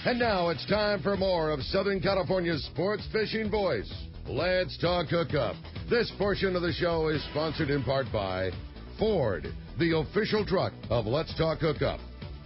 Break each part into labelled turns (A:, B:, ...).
A: And now it's time for more of Southern California's sports fishing voice. Let's talk hookup. This portion of the show is sponsored in part by Ford, the official truck of Let's Talk Hookup.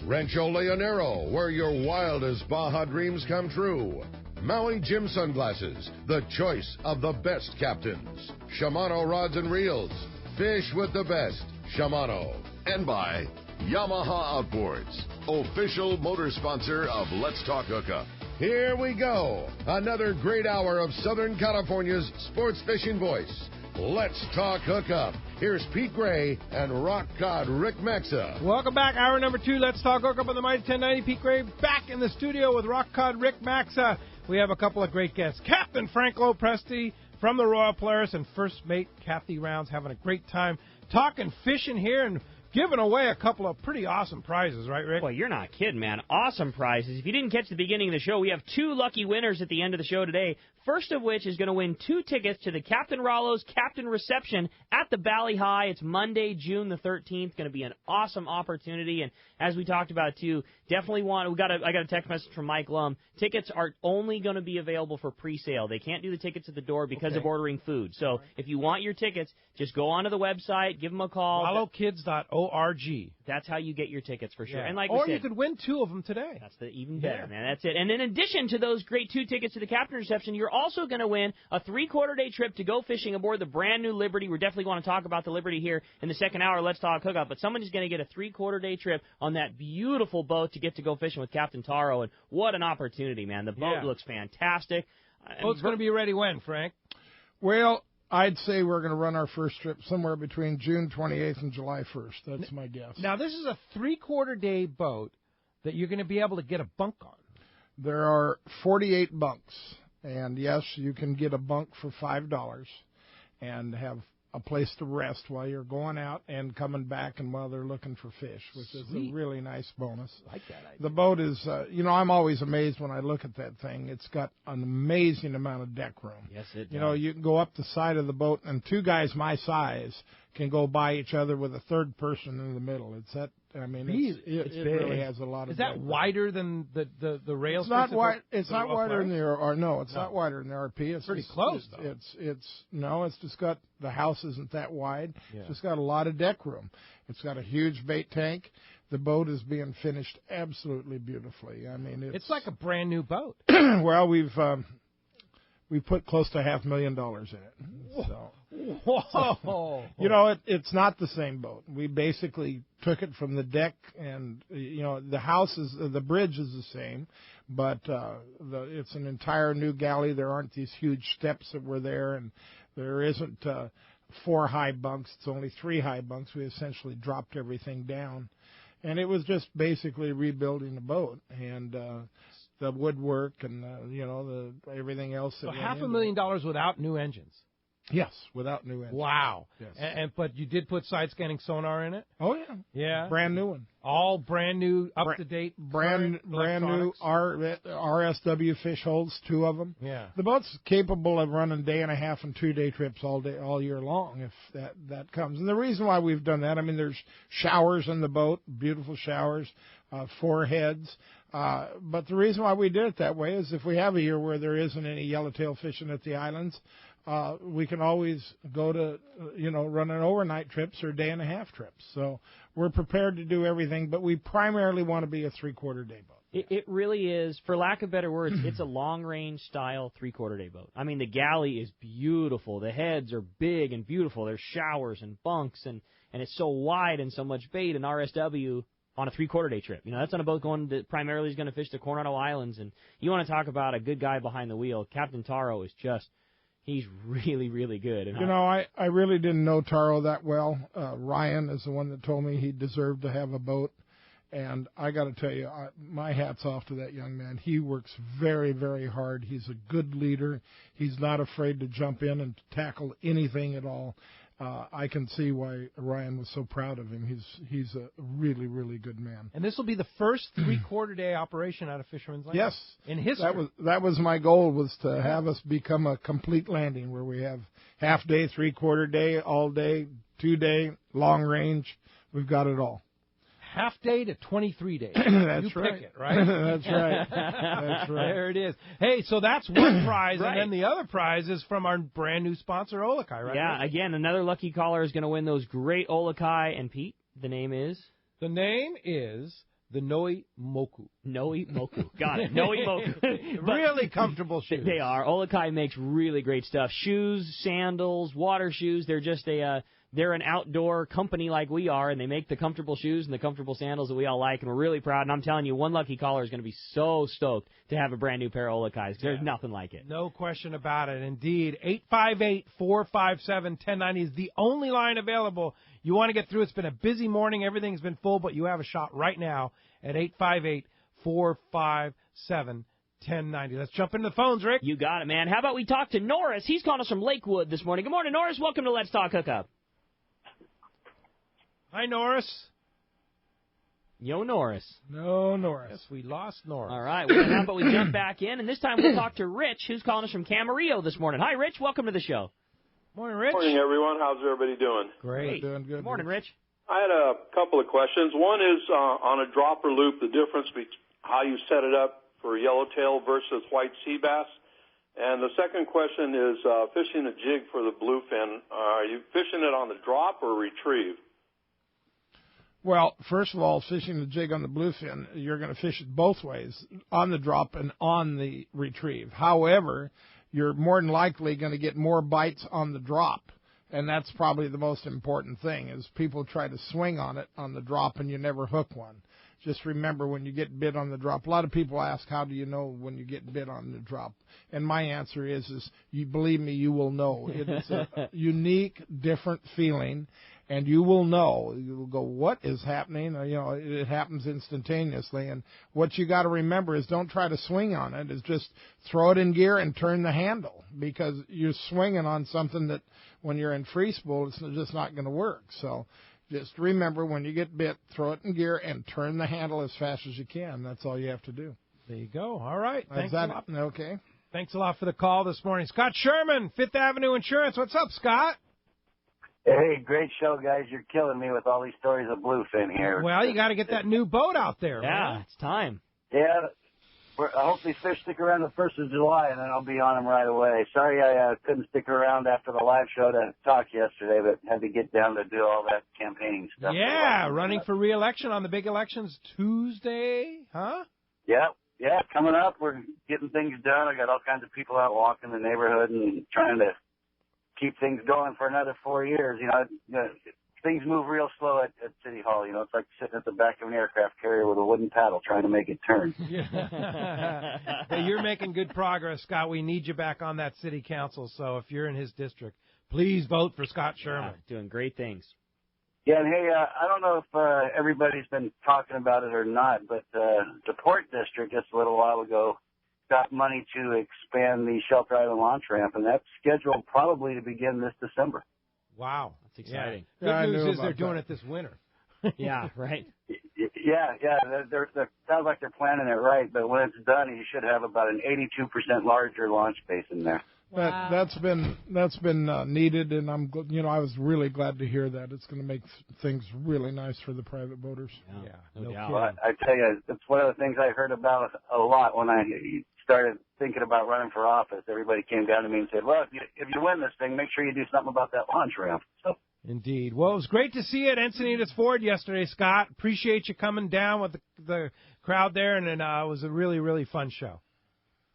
A: Rancho Leonero, where your wildest Baja dreams come true. Maui Jim Sunglasses, the choice of the best captains. Shimano Rods and Reels, fish with the best. Shimano. And by Yamaha Outboards, official motor sponsor of Let's Talk Hookup. Here we go. Another great hour of Southern California's sports fishing voice. Let's Talk Hookup. Here's Pete Gray and Rock Cod Rick Maxa.
B: Welcome back. Hour number 2. Let's Talk Hookup on the Mighty 1090. Pete Gray back in the studio with Rock Cod Rick Maxa. We have a couple of great guests. Captain Frank LoPreste from the Royal Polaris and First Mate Kathy Rounds having a great time talking fishing here and giving away a couple of pretty awesome prizes, right, Rick?
C: Well, you're not kidding, man. Awesome prizes. If you didn't catch the beginning of the show, we have 2 lucky winners at the end of the show today. First of which is going to win 2 tickets to the Captain Rallo's Captain Reception at the Valley High. It's Monday, June the 13th. Going to be an awesome opportunity. And as we talked about, too, definitely I got a text message from Mike Lum. Tickets are only going to be available for pre-sale. They can't do the tickets at the door because of ordering food. So if you want your tickets, just go onto the website, give them a call.
B: RalloKids.org.
C: That's how you get your tickets for sure.
B: Yeah.
C: And like
B: or
C: we said,
B: you could win 2 of them today.
C: That's even better, man. That's it. And in addition to those great 2 tickets to the Captain Reception, you're also going to win a 3/4-day trip to go fishing aboard the brand new Liberty. We're definitely going to talk about the Liberty here in the second hour. Let's Talk Hookup. But someone is going to get a 3/4-day trip on that beautiful boat to get to go fishing with Captain Taro. And what an opportunity, man. The boat looks fantastic.
B: Boat's going to be ready when, Frank?
D: Well, I'd say we're going to run our first trip somewhere between June 28th and July 1st. That's my guess.
B: Now, this is a 3/4-day boat that you're going to be able to get a bunk on.
D: There are 48 bunks. And, yes, you can get a bunk for $5 and have a place to rest while you're going out and coming back and while they're looking for fish, which is a really nice bonus.
B: I like that idea.
D: The boat is, I'm always amazed when I look at that thing. It's got an amazing amount of deck room.
C: Yes, it does.
D: You know, you can go up the side of the boat, and 2 guys my size can go by each other with a third person in the middle. It's that. I mean, it really has a lot of.
B: Is that wider than the rail?
D: It's not wide. It's not wider than not wider than the RP. It's
B: pretty close though.
D: It's just got the house isn't that wide.
B: Yeah.
D: It's just got a lot of deck room. It's got a huge bait tank. The boat is being finished absolutely beautifully. I mean,
B: it's like a brand new boat.
D: Well, we've put close to $500,000 in it. So.
B: Whoa!
D: It's not the same boat. We basically took it from the deck, and the bridge is the same, but it's an entire new galley. There aren't these huge steps that were there, and there isn't 4 high bunks. It's only 3 high bunks. We essentially dropped everything down, and it was just basically rebuilding the boat and. The woodwork and everything else.
B: So $500,000 without new engines.
D: Yes, without new engines.
B: Wow.
D: Yes.
B: But you did put side scanning sonar in it?
D: Oh yeah.
B: Yeah.
D: Brand new one.
B: All brand new, up to date.
D: Brand new RSW fish holds, 2 of them.
B: Yeah.
D: The boat's capable of running 1.5 and 2-day trips all year long if that comes. And the reason why we've done that, I mean, there's showers in the boat, beautiful showers, 4 heads. But the reason why we did it that way is if we have a year where there isn't any yellowtail fishing at the islands, we can always go to, run an overnight trips or 1.5-day trips. So we're prepared to do everything, but we primarily want to be a 3/4-day boat.
C: It really is, for lack of better words, it's a long-range style 3/4-day boat. I mean, the galley is beautiful. The heads are big and beautiful. There's showers and bunks, and it's so wide and so much bait. And RSW on a 3/4-day trip. That's on a boat primarily is going to fish the Coronado Islands. And you want to talk about a good guy behind the wheel. Captain Taro is he's really, really good. And
D: I really didn't know Taro that well. Ryan is the one that told me he deserved to have a boat. And I got to tell you, my hat's off to that young man. He works very, very hard. He's a good leader. He's not afraid to jump in and tackle anything at all. I can see why Ryan was so proud of him. He's a really, really good man.
B: And this will be the first 3/4-day operation out of Fisherman's Landing.
D: Yes,
B: in history.
D: That was my goal, was to have us become a complete landing where we have half-day, 3/4 day, all day, 2-day, long range. We've got it all.
B: half day to 23 days.
D: That's
B: you
D: right.
B: Pick it, right?
D: That's right. That's right.
B: There it is. Hey, so that's one prize,
C: Right.
B: and then the other prize is from our brand new sponsor, Olakai, right?
C: Yeah, again, another lucky caller is going to win those great Olakai. And Pete, the name is?
B: The name is the Noi Moku.
C: Noi Moku. Got it. Noi Moku.
B: Really comfortable shoes.
C: They are. Olakai makes really great stuff. Shoes, sandals, water shoes. They're just they're an outdoor company like we are, and they make the comfortable shoes and the comfortable sandals that we all like, and we're really proud. And I'm telling you, one lucky caller is going to be so stoked to have a brand new pair of Olakais. There's nothing like it.
B: No question about it. Indeed, 858-457-1090 is the only line available. You want to get through. It's been a busy morning. Everything's been full, but you have a shot right now at 858-457-1090. Let's jump into the phones, Rick.
C: You got it, man. How about we talk to Norris? He's calling us from Lakewood this morning. Good morning, Norris. Welcome to Let's Talk Hookup.
B: Hi, Norris.
C: Yo, Norris.
B: No, Norris. Yes, we lost Norris.
C: All right. Well, how about we jump back in, and this time we'll talk to Rich, who's calling us from Camarillo this morning. Hi, Rich. Welcome to the show.
B: Morning, Rich.
E: Morning, everyone. How's everybody doing?
B: Great.
D: Doing good.
C: Good morning, Rich.
E: I had a couple of questions. One is on a dropper loop, the difference between how you set it up for yellowtail versus white sea bass. And the second question is fishing a jig for the bluefin. Are you fishing it on the drop or retrieve?
D: Well, first of all, fishing the jig on the bluefin, you're going to fish it both ways, on the drop and on the retrieve. However, you're more than likely going to get more bites on the drop, and that's probably the most important thing, is people try to swing on it on the drop and you never hook one. Just remember, when you get bit on the drop, a lot of people ask, how do you know when you get bit on the drop? And my answer is you believe me, you will know. It's a unique, different feeling. And you will know. You will go, what is happening? You know, it happens instantaneously. And what you got to remember is don't try to swing on it. Is just throw it in gear and turn the handle, because you're swinging on something that when you're in free spool, it's just not going to work. So just remember, when you get bit, throw it in gear and turn the handle as fast as you can. That's all you have to do.
B: There you go. All right. Thanks a lot.
D: Okay.
B: Thanks a lot for the call this morning. Scott Sherman, Fifth Avenue Insurance. What's up, Scott?
F: Hey, great show, guys. You're killing me with all these stories of bluefin here.
B: Well, you got to get that new boat out there.
C: Yeah,
B: man.
C: it's time.
F: Yeah, I hope these fish stick around the 1st of July, and then I'll be on them right away. Sorry I couldn't stick around after the live show to talk yesterday, but had to get down to do all that campaigning stuff.
B: Yeah, running for re-election on the big elections Tuesday, huh?
F: Yeah, coming up. We're getting things done. I got all kinds of people out walking the neighborhood and trying to keep things going for another 4 years. You know, things move real slow at City Hall. You know, it's like sitting at the back of an aircraft carrier with a wooden paddle trying to make it turn.
B: Hey, you're making good progress, Scott. We need you back on that city council. So if you're in his district, please vote for Scott Sherman.
C: Yeah, doing great things.
F: Yeah, and hey, I don't know if everybody's been talking about it or not, but the Port District just a little while ago got money to expand the Shelter Island launch ramp, and that's scheduled probably to begin this December.
B: Wow.
C: That's exciting.
B: Yeah. Good news is they're doing it this winter.
C: Yeah, right.
F: Yeah. Sounds like they're planning it right, but when it's done, you should have about an 82% larger launch space in there.
B: Wow.
D: That's been needed, and I was really glad to hear that. It's going to make things really nice for the private boaters.
B: Yeah,
C: no doubt.
F: Well, I tell you, it's one of the things I heard about a lot when I started thinking about running for office. Everybody came down to me and said, well, if you win this thing, make sure you do something about that launch ramp. So.
B: Indeed. Well, it was great to see you at Encinitas Ford yesterday, Scott. Appreciate you coming down with the crowd there, and it was a really, really fun show.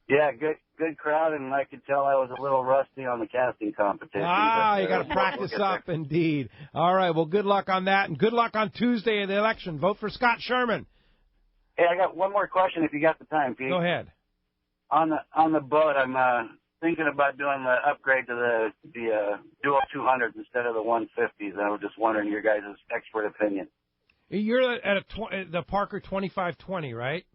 F: Yeah, good crowd, and I could tell I was a little rusty on the casting competition.
B: You got to practice up, indeed. All right, well, good luck on that, and good luck on Tuesday in the election. Vote for Scott Sherman.
F: Hey, I got one more question if you got the time, Pete.
B: Go ahead.
F: On the boat, I'm thinking about doing the upgrade to the Dual 200s instead of the 150s, and I was just wondering your guys' expert opinion.
B: You're at the Parker 2520, right?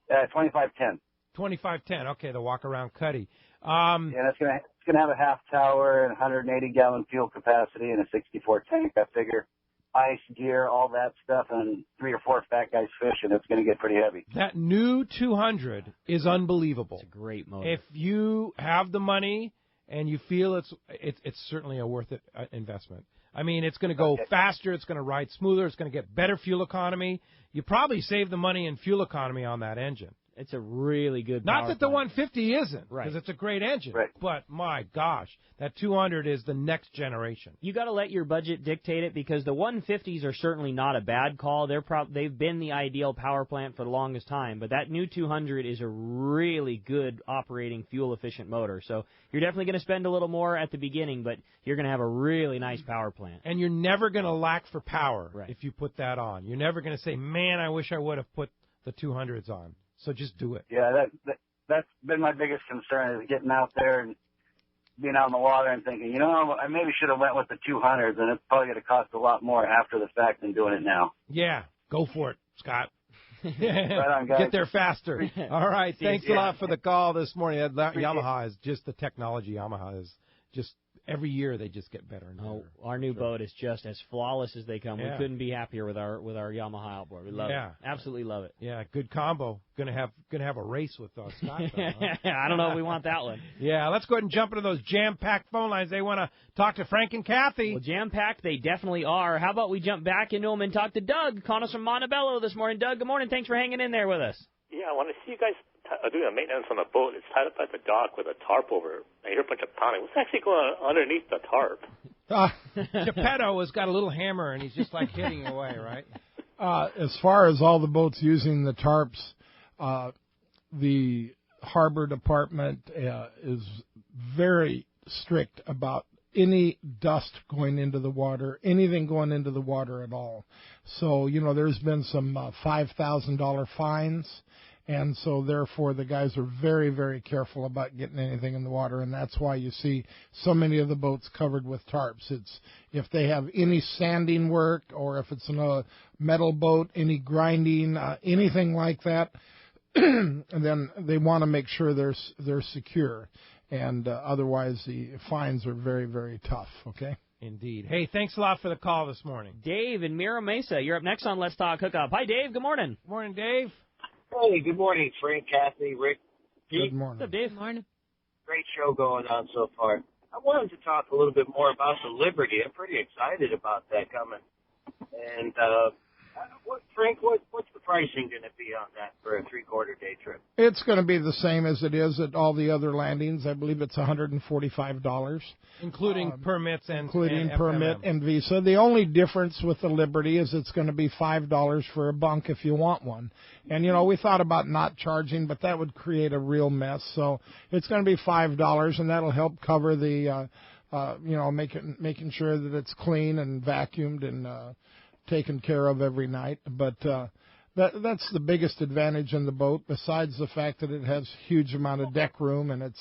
F: 2510.
B: 2510. Okay, the walk-around cuddy.
F: And it's gonna have a half tower and 180-gallon fuel capacity and a 64 tank. I figure ice gear, all that stuff, and 3 or 4 fat guys fishing. It's gonna get pretty heavy.
B: That new 200 is unbelievable.
C: It's a great motor.
B: If you have the money and you feel it's certainly a worth it investment. I mean, it's going to go faster. It's going to ride smoother. It's going to get better fuel economy. You probably save the money in fuel economy on that engine.
C: It's a really good
B: Not that the
C: plant.
B: 150 isn't,
C: Right.
B: because it's a great engine.
F: Right.
B: But, my gosh, that 200 is the next generation.
C: You got to let your budget dictate it, because the 150s are certainly not a bad call. They've been the ideal power plant for the longest time, but that new 200 is a really good operating fuel-efficient motor. So you're definitely going to spend a little more at the beginning, but you're going to have a really nice power plant.
B: And you're never going to lack for power
C: Right.
B: if you put that on. You're never going to say, man, I wish I would have put the 200s on. So just do it.
F: Yeah, that's been my biggest concern, is getting out there and being out in the water and thinking, I maybe should have went with the 200s, and it's probably going to cost a lot more after the fact than doing it now.
B: Yeah, go for it, Scott.
F: Right on, guys.
B: Get there faster. All right, thanks a
F: Yeah.
B: lot for the call this morning. That Yamaha is just the technology. Yamaha is just every year they just get better and better.
C: Oh, our new boat is just as flawless as they come.
B: Yeah.
C: We couldn't be happier with our Yamaha outboard. We love it. Absolutely love it.
B: Yeah, good combo. Gonna have a race with Scott. Though, huh?
C: I don't know if we want that one.
B: Yeah, let's go ahead and jump into those jam-packed phone lines. They want to talk to Frank and Kathy.
C: Well, jam-packed they definitely are. How about we jump back into them and talk to Doug, calling us from Montebello this morning. Doug, good morning. Thanks for hanging in there with us.
G: Yeah, I want to see you guys doing the maintenance on the boat. It's tied up at the dock with a tarp over it. I hear a bunch of pounding. What's actually going on underneath the tarp?
B: Geppetto has got a little hammer, and he's just like hitting away, right?
D: As far as all the boats using the tarps, the harbor department is very strict about any dust going into the water, anything going into the water at all. So, there's been some $5,000 fines, and so therefore the guys are very, very careful about getting anything in the water, and that's why you see so many of the boats covered with tarps. It's if they have any sanding work, or if it's a metal boat, any grinding, anything like that, and then they want to make sure they're secure. And otherwise, the fines are very, very tough, okay?
B: Indeed. Hey, thanks a lot for the call this morning.
C: Dave in Mira Mesa, you're up next on Let's Talk Hookup. Hi, Dave. Good morning.
B: Morning, Dave.
H: Hey, good morning, Frank, Kathy, Rick.
D: Good morning.
C: What's up, Dave?
I: Good morning.
H: Great show going on so far. I wanted to talk a little bit more about the Liberty. I'm pretty excited about that coming. And, Frank, what's the pricing going to be on that for a three-quarter day trip?
D: It's going to be the same as it is at all the other landings. I believe it's $145.
B: Including permits and
D: Including
B: and
D: permit
B: FMM.
D: and visa. The only difference with the Liberty is it's going to be $5 for a bunk if you want one. And, we thought about not charging, but that would create a real mess. So it's going to be $5, and that'll help cover the, making sure that it's clean and vacuumed and taken care of every night. But that's the biggest advantage in the boat, besides the fact that it has huge amount of deck room, and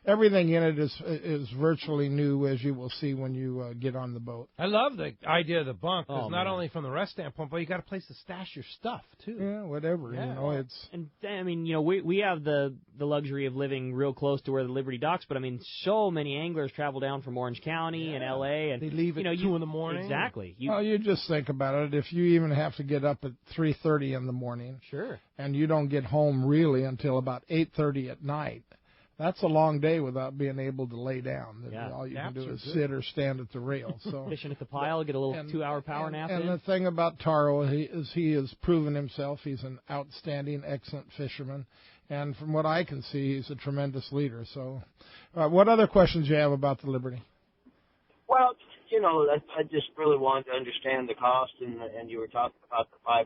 D: everything in it is virtually new, as you will see when you get on the boat.
B: I love the idea of the bunk, because
C: Oh,
B: not
C: man.
B: only from the rest standpoint, but you got a place to stash your stuff, too.
D: Yeah, whatever.
B: Yeah.
D: It's
C: And I mean, we have the luxury of living real close to where the Liberty docks, but I mean, so many anglers travel down from Orange County and LA, and
B: They leave at 2 in the morning.
C: Exactly.
D: you just think about it. If you even have to get up at 3:30 in the morning,
C: Sure.
D: and you don't get home really until about 8:30 at night, that's a long day without being able to lay down.
C: Yeah.
D: All you can
B: Naps
D: do
B: are
D: is
B: good.
D: sit or stand at the rail. So.
C: Fishing at the pile, get a little 2-hour power nap
D: And
C: in.
D: the thing about Taro, he has proven himself. He's an outstanding, excellent fisherman. And from what I can see, he's a tremendous leader. So what other questions do you have about the Liberty?
H: Well, I just really wanted to understand the cost, and you were talking about the $5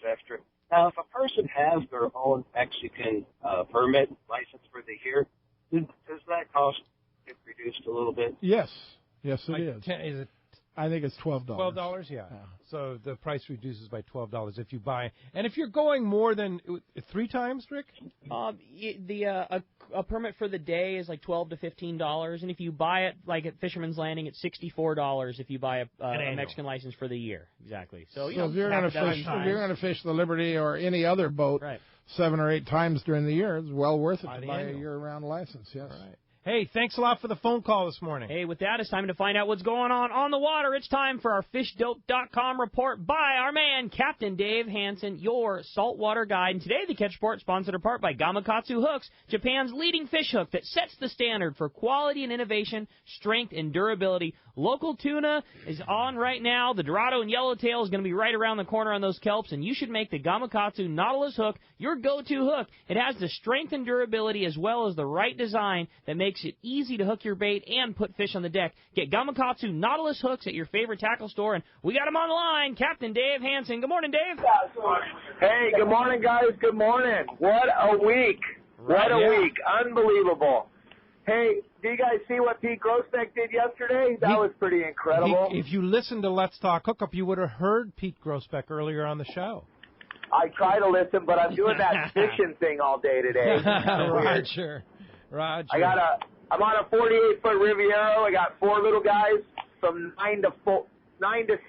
H: extra. Now, if a person has their own Mexican permit license for the year, does that cost get reduced a little bit?
D: Yes. Yes, it
B: Like
D: is.
B: Is it
D: I think it's $12.
B: $12? Yeah. So the price reduces by $12 if you buy. And if you're going more than 3 times, Rick?
C: A permit for the day is like $12 to $15, and if you buy it like at Fisherman's Landing, it's $64 if you buy a Mexican license for the year. Exactly. So
D: if you're going to fish the Liberty or any other boat
C: right.
D: 7 or 8 times during the year, it's well worth it
B: Buy
D: to
B: the
D: buy
B: annual.
D: a year-round license. Yes.
B: All right. Hey, thanks a lot for the phone call this morning.
C: Hey, with that, it's time to find out what's going on the water. It's time for our FishDope.com report by our man, Captain Dave Hansen, your saltwater guide. And today, the Catch Report sponsored in part by Gamakatsu Hooks, Japan's leading fish hook that sets the standard for quality and innovation, strength and durability. Local tuna is on right now. The Dorado and Yellowtail is going to be right around the corner on those kelps, and you should make the Gamakatsu Nautilus hook your go-to hook. It has the strength and durability as well as the right design that makes it easy to hook your bait and put fish on the deck. Get Gamakatsu Nautilus hooks at your favorite tackle store, and we got him on the line, Captain Dave Hansen. Good morning, Dave.
I: Hey, good morning, guys. Good morning. What a week. What a week. Unbelievable. Hey, do you guys see what Pete Grosbeck did yesterday? That was pretty incredible.
B: If you listened to Let's Talk Hookup, you would have heard Pete Grosbeck earlier on the show.
I: I try to listen, but I'm doing that fishing thing all day today.
B: Roger.
I: I'm on a 48-foot Riviero. I got 4 little guys from 9 to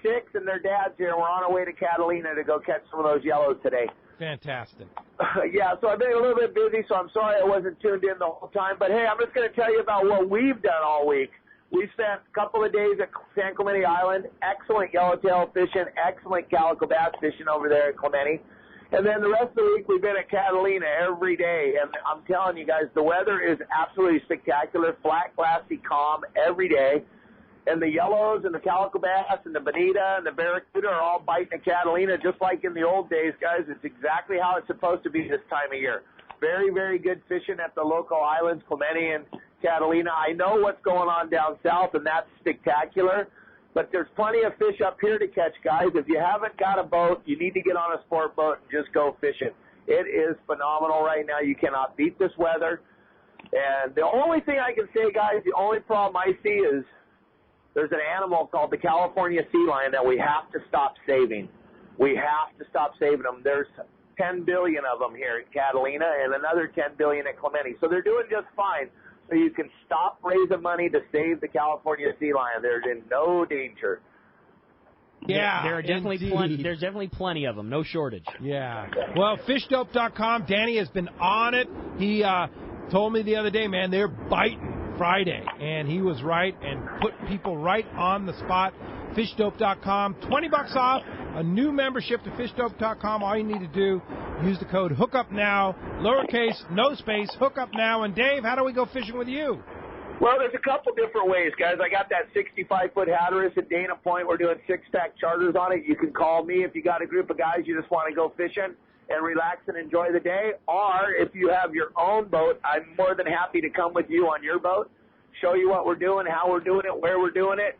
I: 6, and their dad's here. We're on our way to Catalina to go catch some of those yellows today.
B: Fantastic.
I: Yeah, so I've been a little bit busy, so I'm sorry I wasn't tuned in the whole time. But, hey, I'm just going to tell you about what we've done all week. We spent a couple of days at San Clemente Island, excellent yellowtail fishing, excellent calico bass fishing over there at Clemente. And then the rest of the week we've been at Catalina every day. And I'm telling you guys, the weather is absolutely spectacular, flat, glassy, calm every day. And the yellows and the calico bass and the bonita and the barracuda are all biting at Catalina just like in the old days, guys. It's exactly how it's supposed to be this time of year. Very, very good fishing at the local islands, Clemente and Catalina. I know what's going on down south, and that's spectacular. But there's plenty of fish up here to catch, guys. If you haven't got a boat, you need to get on a sport boat and just go fishing. It is phenomenal right now. You cannot beat this weather. And the only thing I can say, guys, the only problem I see is there's an animal called the California sea lion that we have to stop saving. We have to stop saving them. There's 10 billion of them here at Catalina and another 10 billion at Clemente. So they're doing just fine. So you can stop raising money to save the California sea lion. They're in no danger.
B: Yeah,
C: there are definitely there's definitely plenty of them, no shortage.
B: Yeah. Well, FishDope.com, Danny has been on it. He told me the other day, man, they're biting Friday, and he was right and put people right on the spot. FishDope.com, $20 off, a new membership to FishDope.com. All you need to do, use the code HOOKUPNOW, lowercase, no space, HOOKUPNOW. And Dave, how do we go fishing with you?
I: Well, there's a couple different ways, guys. I got that 65-foot Hatteras at Dana Point. We're doing 6-stack charters on it. You can call me if you got a group of guys you just want to go fishing and relax and enjoy the day. Or if you have your own boat, I'm more than happy to come with you on your boat, show you what we're doing, how we're doing it, where we're doing it.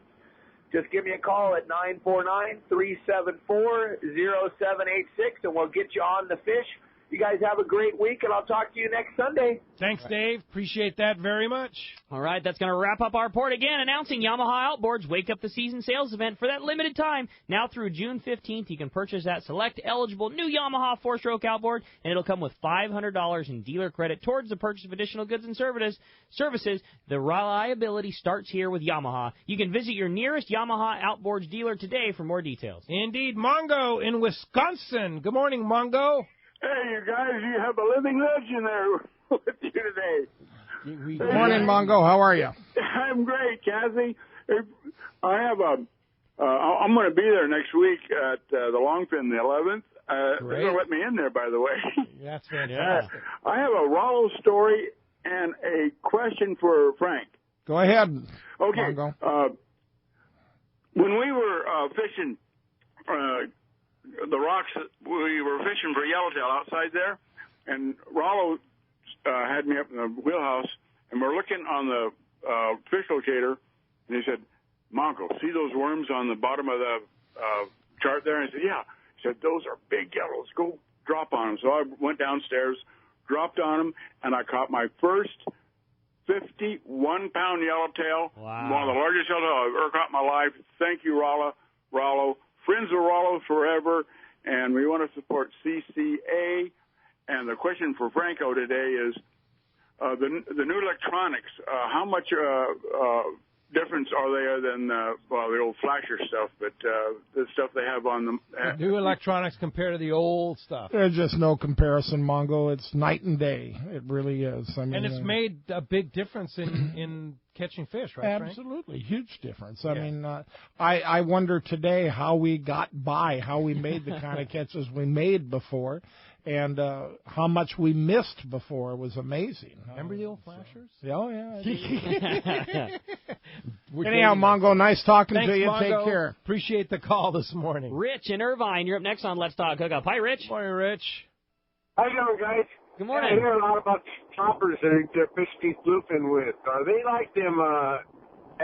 I: Just give me a call at 949-374-0786, and we'll get you on the fish. You guys have a great week, and I'll talk to you next Sunday.
B: Thanks, Dave. Appreciate that very much.
C: All right, that's going to wrap up our report again, announcing Yamaha Outboards Wake Up the Season sales event for that limited time. Now through June 15th, you can purchase that select eligible new Yamaha 4-stroke outboard, and it'll come with $500 in dealer credit towards the purchase of additional goods and services. The reliability starts here with Yamaha. You can visit your nearest Yamaha Outboards dealer today for more details.
B: Indeed. Mongo in Wisconsin. Good morning, Mongo.
J: Hey, you guys, you have a living legend there with you today.
D: Good morning, Mongo. How are you?
J: I'm great, Kathy. I have I'm going to be there next week at the Longfin, the 11th. They're going to let me in there, by the way.
B: That's fantastic.
J: I have a Rollo story and a question for Frank.
D: Go ahead.
J: Okay.
D: Mongo.
J: When we were fishing the rocks, we were fishing for yellowtail outside there, and Rollo had me up in the wheelhouse, and we're looking on the fish locator, and he said, Mongo, see those worms on the bottom of the chart there? And I said, yeah. He said, those are big yellows. Go drop on them. So I went downstairs, dropped on them, and I caught my first 51-pound yellowtail.
C: Wow.
J: One of the largest yellowtail I've ever caught in my life. Thank you, Rollo. Friends of Rollo forever, and we want to support CCA. And the question for Franco today is the new electronics. How much difference are there than the old flasher stuff, but the stuff they have on them.
B: The new electronics compared to the old stuff.
D: There's just no comparison, Mongo. It's night and day. It really is. I mean,
B: and it's made a big difference in catching fish, right?
D: Absolutely, huge difference. I mean, I wonder today how we got by, how we made the kind of catches we made before. And how much we missed before was amazing.
B: Remember the old flashers?
D: Oh, yeah. Anyhow, Mongo, nice talking to you.
B: Mongo.
D: Take care.
B: Appreciate the call this morning.
C: Rich in Irvine, you're up next on Let's Talk Hookup. Hi, Rich.
B: Morning, Rich.
K: How you doing, guys?
C: Good morning.
K: I hear a lot about toppers that their fish keep looping with. Are they like them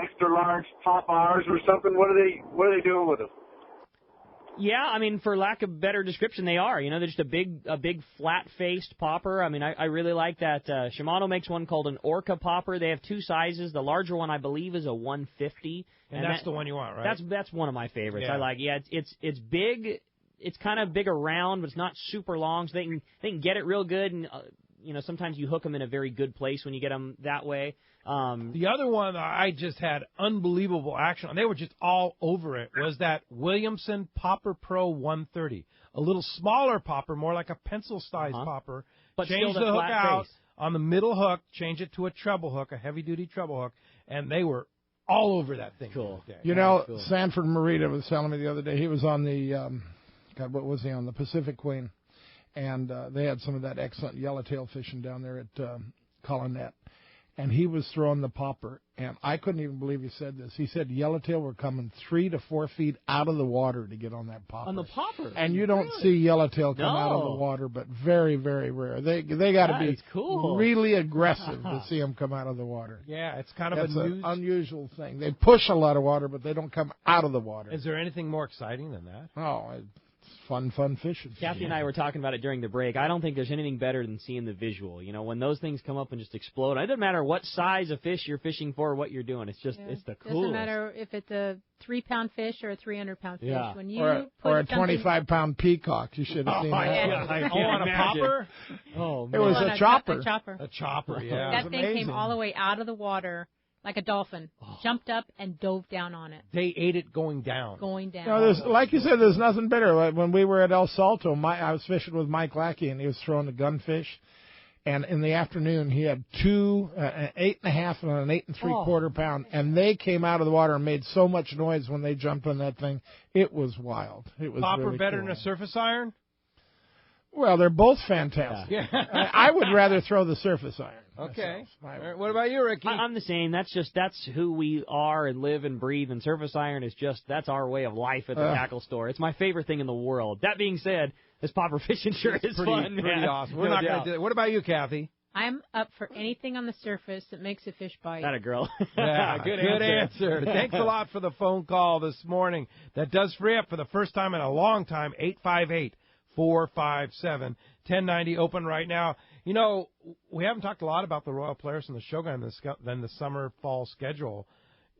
K: extra large top R's or something? What are they doing with them?
C: Yeah, I mean, for lack of better description, they are. You know, they're just a big flat-faced popper. I mean, I really like that. Shimano makes one called an Orca popper. They have two sizes. The larger one, I believe, is a 150.
B: And that's the one you want, right?
C: That's one of my favorites.
B: Yeah.
C: I like. Yeah, it's big. It's kind of big around, but it's not super long, so they can get it real good. And you know, sometimes you hook them in a very good place when you get them that way.
B: The other one I just had unbelievable action on. They were just all over it. Was that Williamson Popper Pro 130, a little smaller popper, more like a pencil-sized popper.
C: But
B: change
C: still
B: the hook out
C: face.
B: on the middle hook, change it to a treble hook, a heavy-duty treble hook, and they were all over that thing.
C: Cool.
D: You know, Sanford Morita was telling me the other day he was on the what was he on, the Pacific Queen, and they had some of that excellent yellowtail fishing down there at Colonette. And he was throwing the popper, and I couldn't even believe he said this. He said yellowtail were coming 3 to 4 feet out of the water to get on that popper.
C: On the popper?
D: And you don't see yellowtail come out of the water, but very, very rare. They got to be really aggressive to see them come out of the water.
B: Yeah, it's kind of
D: an unusual thing. They push a lot of water, but they don't come out of the water.
B: Is there anything more exciting than that?
D: Oh, fun fishing.
C: Kathy and I were talking about it during the break. I don't think there's anything better than seeing the visual. You know, when those things come up and just explode. It doesn't matter what size of fish you're fishing for or what you're doing. It's just it's the coolest.
L: Doesn't matter if it's a 3-pound fish or a 300-pound fish.
C: Yeah.
L: When you
D: or a 25-pound peacock. You should have seen that.
B: On a popper?
C: Oh,
D: man. It was a chopper.
L: A chopper,
B: yeah.
L: That thing came all the way out of the water. Like a dolphin, jumped up and dove down on it.
B: They ate it going down.
D: Like you said, there's nothing better. When we were at El Salto, I was fishing with Mike Lackey, and he was throwing the gunfish. And in the afternoon, he had two, an 8.5 and an 8 3/4 pound, and they came out of the water and made so much noise when they jumped on that thing. It was wild. It was
B: popper
D: really
B: better
D: cool.
B: than a surface iron?
D: Well, they're both fantastic.
B: Yeah.
D: I would rather throw the surface iron.
B: Okay.
D: Myself.
B: All right, what about you, Ricky?
C: I'm the same. That's who we are and live and breathe. And surface iron is that's our way of life at the tackle store. It's my favorite thing in the world. That being said, this popper fishing sure is fun.
B: Pretty awesome. We're not going to do it. What about you, Kathy?
L: I'm up for anything on the surface that makes a fish bite.
C: That a girl.
B: Yeah, good answer. Thanks a lot for the phone call this morning. That does free up for the first time in a long time, 858-457-1090, open right now. You know, we haven't talked a lot about the Royal Polaris and the Shogun than the summer-fall schedule.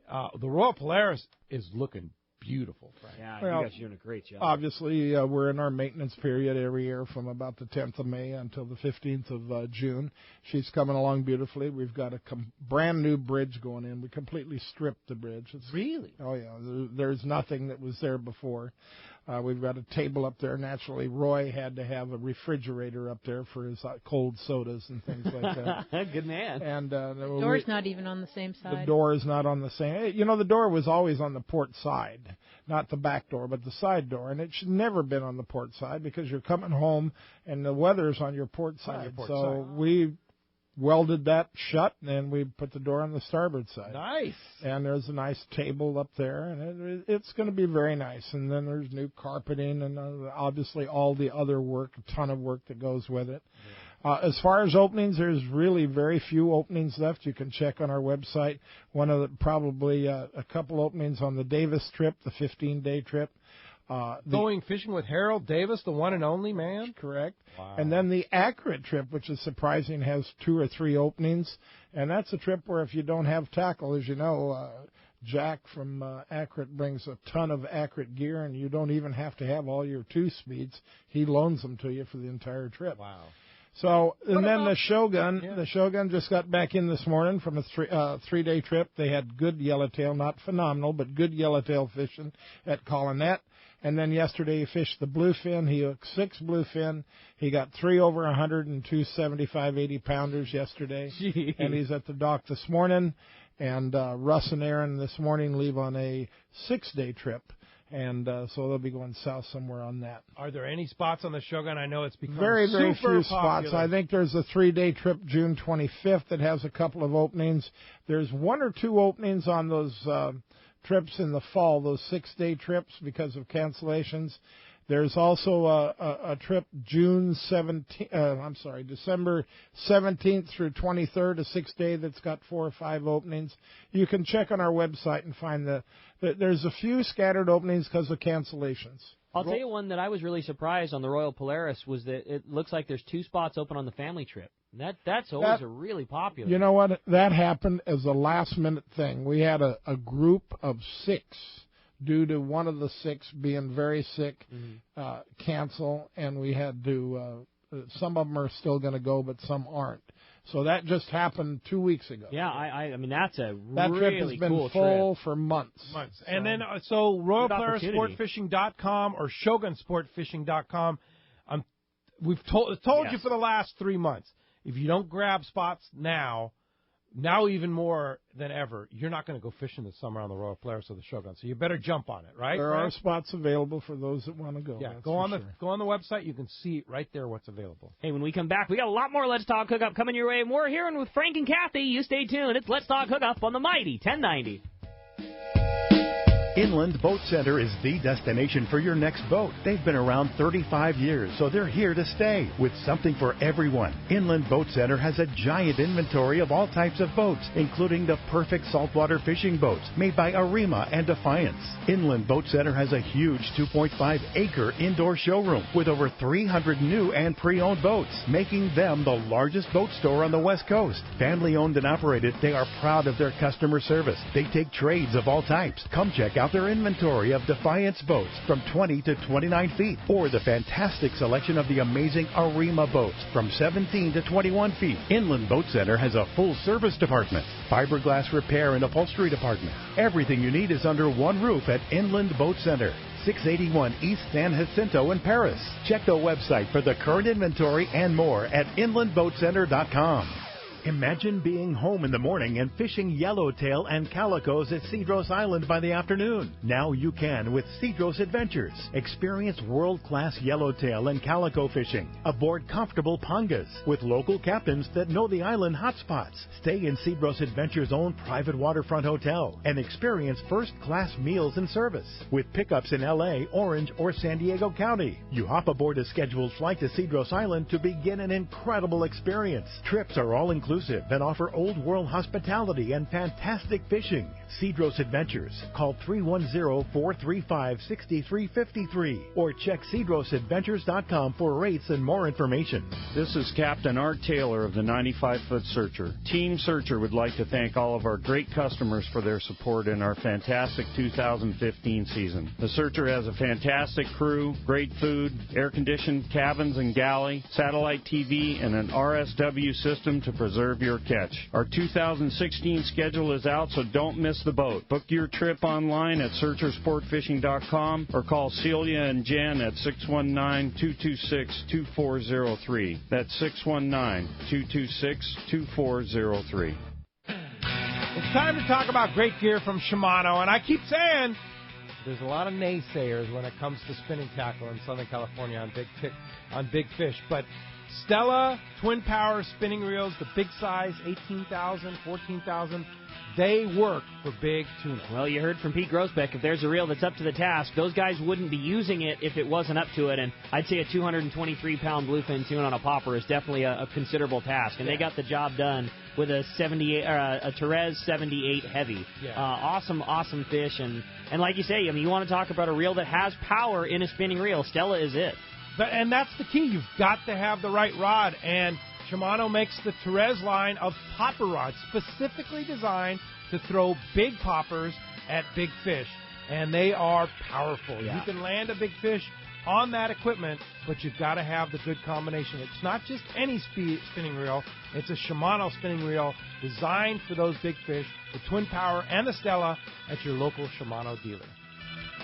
B: The Royal Polaris is looking beautiful, Frank.
C: Yeah,
D: well,
C: you guys are doing a great job.
D: Obviously, we're in our maintenance period every year from about the 10th of May until the 15th of June. She's coming along beautifully. We've got a brand new bridge going in. We completely stripped the bridge.
B: Really?
D: Oh, yeah. There's nothing that was there before. We've got a table up there. Naturally, Roy had to have a refrigerator up there for his cold sodas and things like that.
C: Good man.
D: And
L: the door's not even on the same side.
D: The door is not on the same. You know, the door was always on the port side, not the back door, but the side door. And it should never been on the port side because you're coming home and the weather's on your port side. We welded that shut, and we put the door on the starboard side.
B: Nice.
D: And there's a nice table up there, and it's going to be very nice. And then there's new carpeting and obviously all the other work, a ton of work that goes with it. Yeah. As far as openings, there's really very few openings left. You can check on our website. Probably a couple openings on the Davis trip, the 15-day trip.
B: Going fishing with Harold Davis, the one and only man?
D: Correct.
B: Wow.
D: And then the Accurate trip, which is surprising, has 2 or 3 openings. And that's a trip where if you don't have tackle, as you know, Jack from Accurate brings a ton of Accurate gear, and you don't even have to have all your 2 speeds. He loans them to you for the entire trip.
B: Wow.
D: So, and then the Shogun just got back in this morning from a three-day trip. They had good yellowtail, not phenomenal, but good yellowtail fishing at Collinette. And then yesterday he fished the bluefin. He hooked 6 bluefin. He got 3 over 100 and 2 75 80-pounders yesterday. Jeez. And he's at the dock this morning. And Russ and Aaron this morning leave on a 6-day trip. And so they'll be going south somewhere on that.
B: Are there any spots on the Shogun? I know it's become
D: very few
B: popular.
D: spots. I think there's a 3-day trip June 25th that has a couple of openings. There's 1 or 2 openings on those trips in the fall, those 6-day trips because of cancellations. There's also a trip December 17th through 23rd, a 6-day that's got 4 or 5 openings. You can check on our website and find there's a few scattered openings because of cancellations.
C: I'll tell you one that I was really surprised on the Royal Polaris was that it looks like there's 2 spots open on the family trip. That's always a really popular.
D: You know what? That happened as a last-minute thing. We had a group of 6 due to one of the 6 being very sick, cancel, and we had to. Some of them are still going to go, but some aren't. So that just happened 2 weeks ago.
C: Yeah, I mean that's a
D: that
C: really
D: trip has been
C: cool
D: full
C: trip.
D: for months.
B: And then so RoyalPolarisSportFishing.com or ShogunSportFishing.com. We've told you for the last 3 months. If you don't grab spots now even more than ever, you're not going to go fishing this summer on the Royal Polaris or the Shogun. So you better jump on it, right?
D: There are spots available for those that want to go.
B: Yeah, go on the website. You can see it right there what's available.
C: Hey, when we come back, we got a lot more Let's Talk Hookup coming your way. More here and with Frank and Kathy. You stay tuned. It's Let's Talk Hookup on the mighty 1090.
M: Inland Boat Center is the destination for your next boat. They've been around 35 years, so they're here to stay with something for everyone. Inland Boat Center has a giant inventory of all types of boats, including the perfect saltwater fishing boats made by Arima and Defiance. Inland Boat Center has a huge 2.5-acre indoor showroom with over 300 new and pre-owned boats, making them the largest boat store on the West Coast. Family-owned and operated, they are proud of their customer service. They take trades of all types. Come check out their inventory of Defiance boats from 20 to 29 feet, or the fantastic selection of the amazing Arima boats from 17 to 21 feet. Inland Boat Center has a full service department, fiberglass repair and upholstery department. Everything you need is under one roof at Inland Boat Center, 681 East San Jacinto in Paris. Check the website for the current inventory and more at inlandboatcenter.com. Imagine being home in the morning and fishing yellowtail and calicos at Cedros Island by the afternoon. Now you can with Cedros Adventures. Experience world-class yellowtail and calico fishing aboard comfortable pangas with local captains that know the island hotspots. Stay in Cedros Adventures' own private waterfront hotel and experience first-class meals and service with pickups in L.A., Orange, or San Diego County. You hop aboard a scheduled flight to Cedros Island to begin an incredible experience. Trips are all inclusive and offer old world hospitality and fantastic fishing. Cedros Adventures. Call 310-435-6353 or check cedrosadventures.com for rates and more information.
N: This is Captain Art Taylor of the 95-Foot Searcher. Team Searcher would like to thank all of our great customers for their support in our fantastic 2015 season. The Searcher has a fantastic crew, great food, air-conditioned cabins and galley, satellite TV, and an RSW system to preserve your catch. Our 2016 schedule is out, so don't miss the boat. Book your trip online at searchersportfishing.com or call Celia and Jen at 619-226-2403. That's 619-226-2403.
B: It's time to talk about great gear from Shimano, and I keep saying there's a lot of naysayers when it comes to spinning tackle in Southern California on big fish, but Stella Twin Power spinning reels, the big size, 18,000, 14,000, they work for big tuna.
C: Well, you heard from Pete Grossbeck, if there's a reel that's up to the task, those guys wouldn't be using it if it wasn't up to it, and I'd say a 223-pound bluefin tuna on a popper is definitely a considerable task, and they got the job done with a 78 or a Therese 78 heavy.
B: Yeah.
C: Awesome fish, and like you say, I mean, you want to talk about a reel that has power in a spinning reel, Stella is it.
B: And that's the key. You've got to have the right rod. And Shimano makes the Therese line of popper rods specifically designed to throw big poppers at big fish. And they are powerful. Yeah. You can land a big fish on that equipment, but you've got to have the good combination. It's not just any spinning reel. It's a Shimano spinning reel designed for those big fish, the Twin Power and the Stella at your local Shimano dealer.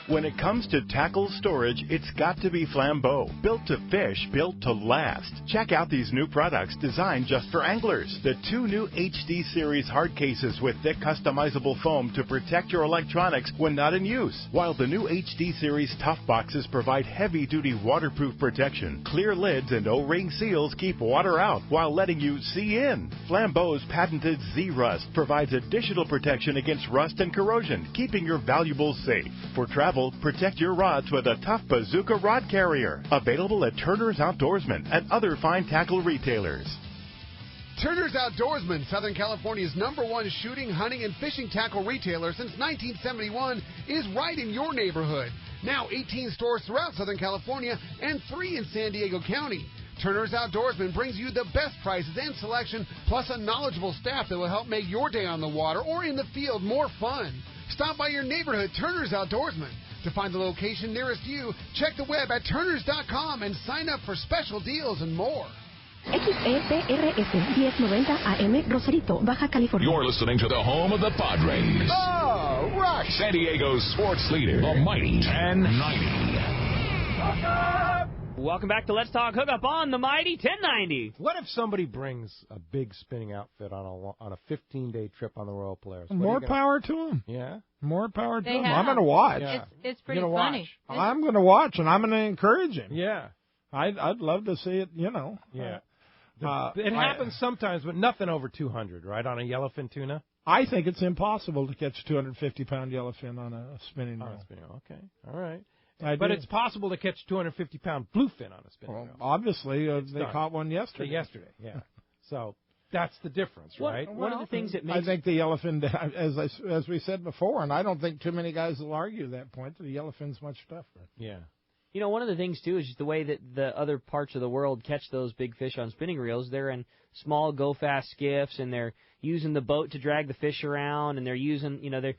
M: When it comes to tackle storage, it's got to be Flambeau. Built to fish, built to last. Check out these new products designed just for anglers. The 2 new HD Series hard cases with thick customizable foam to protect your electronics when not in use. While the new HD Series tough boxes provide heavy-duty waterproof protection. Clear lids and O-ring seals keep water out while letting you see in. Flambeau's patented Z-Rust provides additional protection against rust and corrosion, keeping your valuables safe. For travel, protect your rods with a tough bazooka rod carrier. Available at Turner's Outdoorsman and other fine tackle retailers.
O: Turner's Outdoorsman, Southern California's #1 shooting, hunting, and fishing tackle retailer since 1971, is right in your neighborhood. Now 18 stores throughout Southern California and 3 in San Diego County. Turner's Outdoorsman brings you the best prices and selection, plus a knowledgeable staff that will help make your day on the water or in the field more fun. Stop by your neighborhood Turner's Outdoorsman. To find the location nearest you, check the web at turners.com and sign up for special deals and more.
P: XEPRS 1090 AM, Rosarito, Baja California.
Q: You're listening to the home of the Padres.
O: Oh, rush!
Q: San Diego's sports leader, the mighty 1090.
C: Welcome back to Let's Talk Hookup on the mighty 1090.
B: What if somebody brings a big spinning outfit on a 15-day trip on the Royal Polaris?
D: More power to them.
B: Yeah.
D: More power to
L: They
D: them.
L: have.
D: I'm going to watch.
B: Yeah.
L: It's pretty
B: You're gonna
L: funny.
B: watch.
D: I'm going to watch, and I'm going to encourage him.
B: Yeah.
D: I'd love to see it, you know.
B: Yeah. It happens sometimes, but nothing over 200, right, on a yellowfin tuna?
D: I think it's impossible to catch a 250-pound yellowfin on a spinning reel.
B: Okay. All right.
D: But
B: it's possible to catch a 250-pound bluefin on a spinning reel.
D: Obviously, they caught one yesterday.
B: Yeah. So that's the difference, right?
C: One of the things that makes...
D: I think the yellowfin, as we said before, and I don't think too many guys will argue that point, that the yellowfin's much tougher.
B: Yeah.
C: You know, one of the things, too, is just the way that the other parts of the world catch those big fish on spinning reels. They're in small go-fast skiffs, and they're using the boat to drag the fish around, and they're using, you know, they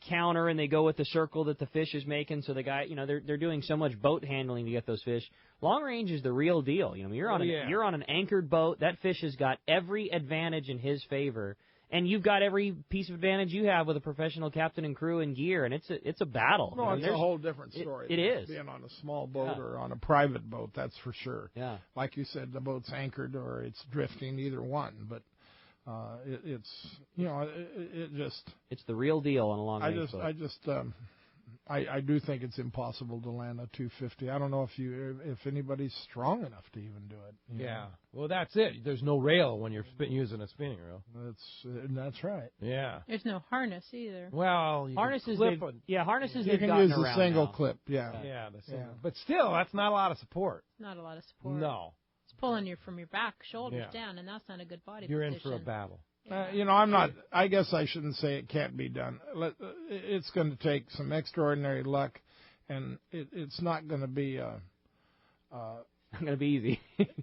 C: counter and they go with the circle that the fish is making. So the guy, you know, they're doing so much boat handling to get those fish. Long range is the real deal. You know, you're on an anchored boat. That fish has got every advantage in his favor, and you've got every piece of advantage you have with a professional captain and crew and gear. And it's a battle.
D: No, it's a whole different story.
C: It is
D: being on a small boat or on a private boat. That's for sure.
C: Yeah,
D: like you said, the boat's anchored or it's drifting. Either one, but. It's you know
C: it's the real deal on a long range boat.
D: I do think it's impossible to land a 250. I don't know if anybody's strong enough to even do it.
B: Yeah. Well, that's it. There's no rail when you're using a spinning reel.
D: That's right.
B: Yeah.
L: There's no harness either.
B: Well,
C: harnesses.
L: Harnesses.
D: You can use a single clip. Yeah.
B: Yeah. But still, that's not a lot of support.
L: Not a lot of support.
B: No.
L: Pulling you from your back, shoulders down, and that's not a good body
B: You're
L: position.
B: in for a battle.
D: You know, I'm not. I guess I shouldn't say it can't be done. It's going to take some extraordinary luck, and it's not going to be.
C: Not going to be easy.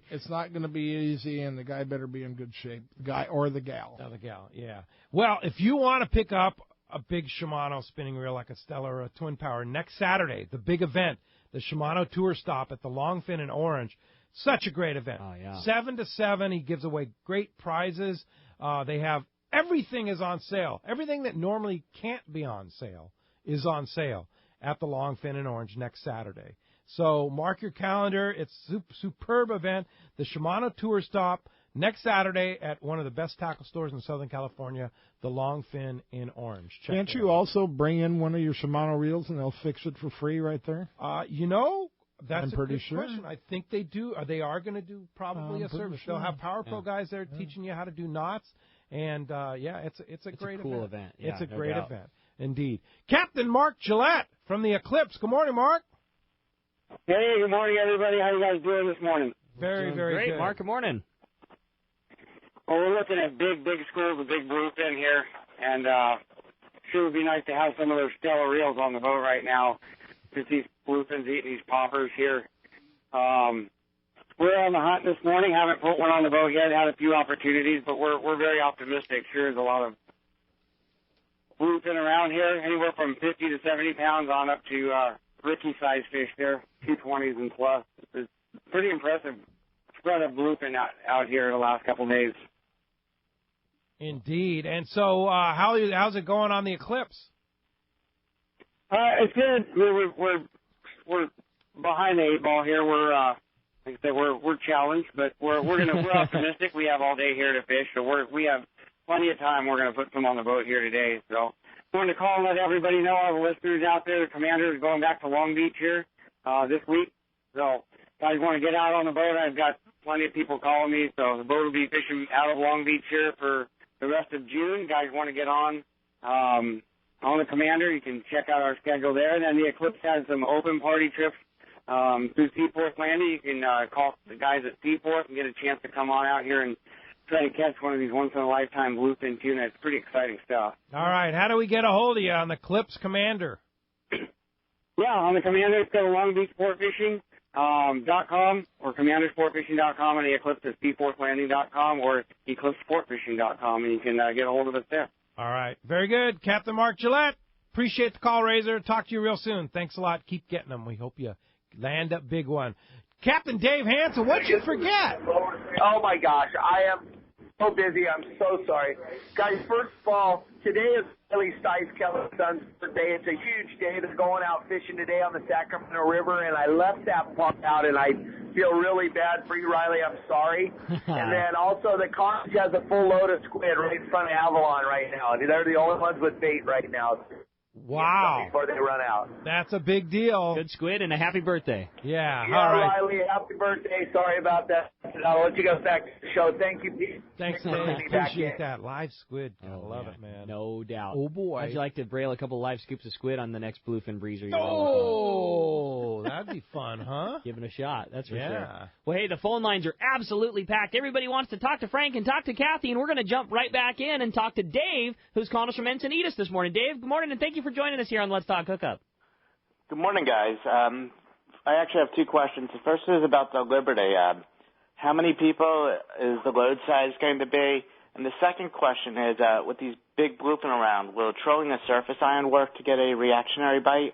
D: It's not going to be easy, and the guy better be in good shape. The guy or the gal.
B: Oh, the gal. Yeah. Well, if you want to pick up a big Shimano spinning reel like a Stella or a Twin Power next Saturday, the big event, the Shimano Tour Stop at the Longfin in Orange. Such a great event.
C: Oh, yeah.
B: 7 to 7. He gives away great prizes. They have everything is on sale. Everything that normally can't be on sale is on sale at the Longfin in Orange next Saturday. So mark your calendar. It's a superb event. The Shimano Tour Stop next Saturday at one of the best tackle stores in Southern California, the Longfin in Orange.
D: Can't you also bring in one of your Shimano reels and they'll fix it for free right there?
B: You know. That's
D: I'm
B: a
D: pretty
B: good
D: sure.
B: question. I think they do. They are going to do probably a service.
D: Sure.
B: They'll have Power Pro guys there teaching you how to do knots. And, it's a great
C: cool event. Yeah,
B: it's a
C: no
B: great
C: doubt.
B: event, indeed. Captain Mark Gillette from the Eclipse. Good morning, Mark.
R: Hey, good morning, everybody. How you guys doing this morning?
B: Very, very
C: great,
B: good.
C: Mark. Good morning.
R: Well, we're looking at big schools with big bluefin here, and sure would be nice to have some of those Stella reels on the boat right now. Just these bluefins eating these poppers here. We're on the hunt this morning. Haven't put one on the boat yet. Had a few opportunities, but we're very optimistic. Sure, there's a lot of bluefin around here, anywhere from 50 to 70 pounds on up to Ricky-sized fish there, 220s and plus. It's pretty impressive spread of bluefin out here the last couple of days.
B: Indeed. And so how's it going on the Eclipse?
R: It's good. We're behind the 8 ball here. We're like I said, we're challenged, but we're optimistic. We have all day here to fish, so we have plenty of time. We're going to put some on the boat here today. So I wanted to call and let everybody know, all the listeners out there, the commander is going back to Long Beach here this week. So guys want to get out on the boat. I've got plenty of people calling me, so the boat will be fishing out of Long Beach here for the rest of June. Guys want to get on the commander, you can check out our schedule there. And then the Eclipse has some open party trips through Seaforth Landing. You can call the guys at Seaforth and get a chance to come on out here and try to catch one of these once-in-a-lifetime bluefin tuna. It's pretty exciting stuff.
B: All right. How do we get a hold of you on the Eclipse Commander?
R: Yeah, on the commander, it's go to longbeachsportfishing.com or commandersportfishing.com, and the Eclipse is seaforthlanding.com or eclipsesportfishing.com, and you can get a hold of us there.
B: All right. Very good. Captain Mark Gillette, appreciate the call, Razor. Talk to you real soon. Thanks a lot. Keep getting them. We hope you land up big one. Captain Dave Hansen, what'd you forget?
I: Oh, my gosh. I am so busy. I'm so sorry. Guys, first of all, today is Riley Stice, Kelly's son's birthday. It's a huge day. They're going out fishing today on the Sacramento River, and I left that pump out, and I feel really bad for you, Riley. I'm sorry. And then also the Cottage has a full load of squid right in front of Avalon right now. They're the only ones with bait right now.
B: Wow.
I: Before they run out.
B: That's a big deal.
C: Good squid and a happy birthday.
B: Yeah.
I: Yeah,
B: all right.
I: Riley, happy birthday. Sorry about that. I'll let you go back to the show. Thank you, Pete.
B: Thanks,
I: for
B: Dave.
I: letting me back
B: Appreciate
I: in.
B: that. Live squid. I love it, man.
C: No doubt.
B: Oh, boy.
C: How'd you like to braille a couple live scoops of squid on the next bluefin breezer?
B: Oh, that'd be fun, huh?
C: Give it a shot, that's for
B: Yeah.
C: sure. Well, hey, the phone lines are absolutely packed. Everybody wants to talk to Frank and talk to Kathy, and we're going to jump right back in and talk to Dave, who's calling us from Encinitas this morning. Dave, good morning, and thank you for joining us here on Let's Talk Hookup.
S: Good morning, guys. I actually have two questions. The first is about the Liberty. How many people is the load size going to be? And the second question is, with these big bluefin around, will trolling the surface iron work to get a reactionary bite?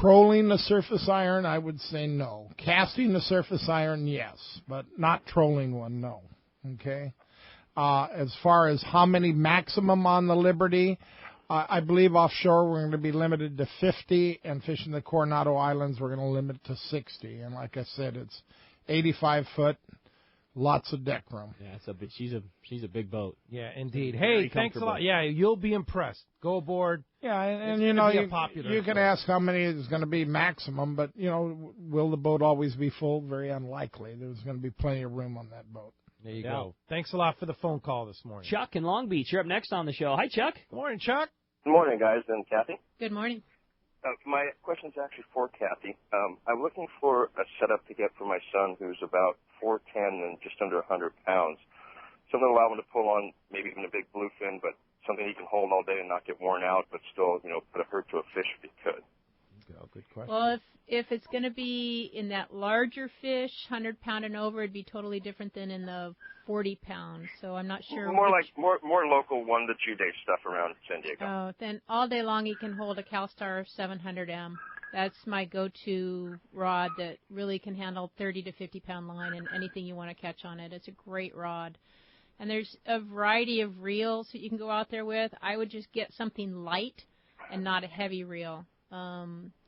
D: Trolling the surface iron, I would say no. Casting the surface iron, yes, but not trolling one, no. Okay? As far as how many maximum on the Liberty, I believe offshore we're going to be limited to 50, and fishing the Coronado Islands we're going to limit to 60. And like I said, it's 85 foot, lots of deck room.
C: Yeah, she's a big boat.
B: Yeah, indeed. Hey, thanks a lot. Yeah, you'll be impressed. Go aboard.
D: Yeah, and
B: It's
D: you know,
B: gonna be a popular
D: you can ask how many is going to be maximum, but, you know, will the boat always be full? Very unlikely. There's going to be plenty of room on that boat.
B: There you go. Thanks a lot for the phone call this morning.
C: Chuck in Long Beach, you're up next on the show. Hi, Chuck.
B: Good morning, Chuck.
T: Good morning, guys, and Kathy.
L: Good morning.
T: My question is actually for Kathy. I'm looking for a setup to get for my son who's about 4'10" and just under 100 pounds. Something to allow him to pull on maybe even a big bluefin, but something he can hold all day and not get worn out, but still, you know, put a hurt to a fish if he could.
B: Good question.
L: Well, if it's going to be in that larger fish, 100-pound and over, it'd be totally different than in the 40 pounds. So I'm not sure.
T: More local 1 to 2 day stuff around San Diego.
L: Oh, then all day long he can hold a CalStar 700M. That's my go-to rod that really can handle 30 to 50-pound line and anything you want to catch on it. It's a great rod. And there's a variety of reels that you can go out there with. I would just get something light and not a heavy reel.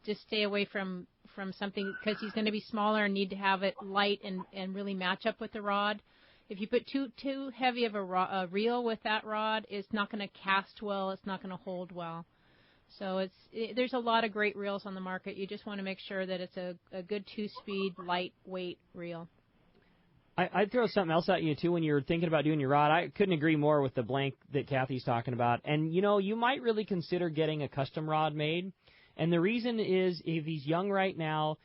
L: Just stay away from something because he's going to be smaller and need to have it light and really match up with the rod. If you put too heavy of a reel with that rod, it's not going to cast well. It's not going to hold well. So there's a lot of great reels on the market. You just want to make sure that it's a good 2-speed, lightweight reel.
C: I'd throw something else at you, too, when you're thinking about doing your rod. I couldn't agree more with the blank that Kathy's talking about. And, you know, you might really consider getting a custom rod made. And the reason is, if he's young right now,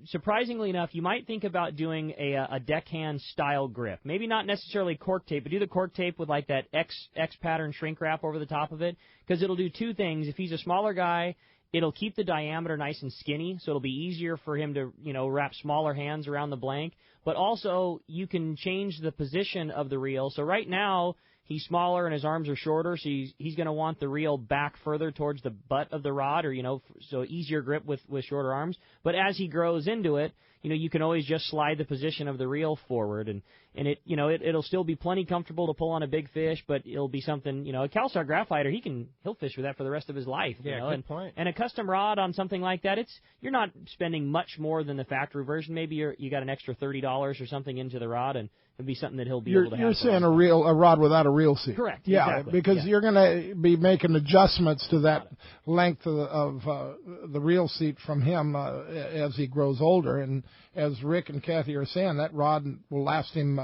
C: surprisingly enough, you might think about doing a deckhand style grip. Maybe not necessarily cork tape, but do the cork tape with like that X pattern shrink wrap over the top of it, because it'll do two things. If he's a smaller guy, it'll keep the diameter nice and skinny, so it'll be easier for him to, you know, wrap smaller hands around the blank. But also, you can change the position of the reel. So right now, He's smaller and his arms are shorter, so he's going to want the reel back further towards the butt of the rod, or so easier grip with shorter arms. But as he grows into it, you can always just slide the position of the reel forward, and it'll still be plenty comfortable to pull on a big fish, but it'll be something, a CalStar Graphiter, he'll fish with that for the rest of his life.
B: Yeah, good point.
C: And a custom rod on something like that, you're not spending much more than the factory version. Maybe you got an extra $30 or something into the rod, and it'll be something that he'll be able to have.
D: You're saying a rod without a reel seat.
C: Correct.
D: Yeah,
C: exactly.
D: because you're going to be making adjustments to that length of the reel seat from him as he grows older. And as Rick and Kathy are saying, that rod will last him.